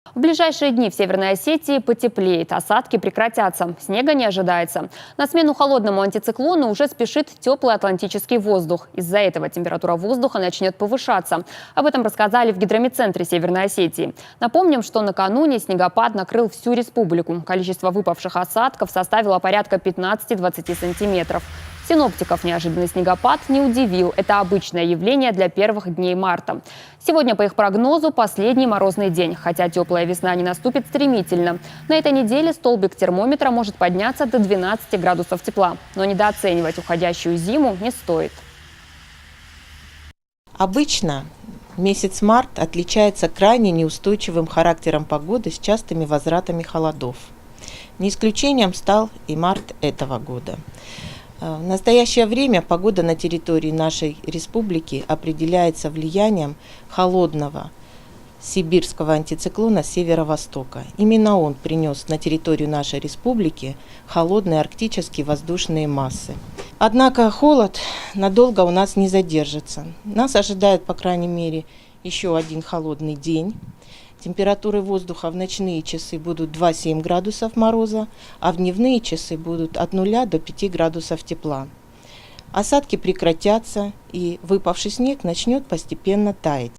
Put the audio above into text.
В ближайшие дни в Северной Осетии потеплеет, осадки прекратятся, снега не ожидается. На смену холодному антициклону уже спешит теплый атлантический воздух. Из-за этого температура воздуха начнет повышаться. Об этом рассказали в гидрометцентре Северной Осетии. Напомним, что накануне снегопад накрыл всю республику. Количество выпавших осадков составило порядка 15-20 сантиметров. Синоптиков неожиданный снегопад не удивил. Это обычное явление для первых дней марта. Сегодня, по их прогнозу, последний морозный день, хотя теплая весна не наступит стремительно. На этой неделе столбик термометра может подняться до 12 градусов тепла. Но недооценивать уходящую зиму не стоит. Обычно месяц март отличается крайне неустойчивым характером погоды с частыми возвратами холодов. Не исключением стал и март этого года. В настоящее время погода на территории нашей республики определяется влиянием холодного сибирского антициклона с северо-востока. Именно он принес на территорию нашей республики холодные арктические воздушные массы. Однако холод надолго у нас не задержится. Нас ожидает, по крайней мере, еще один холодный день. Температуры воздуха в ночные часы будут 2-7 градусов мороза, а в дневные часы будут от 0 до 5 градусов тепла. Осадки прекратятся, и выпавший снег начнет постепенно таять.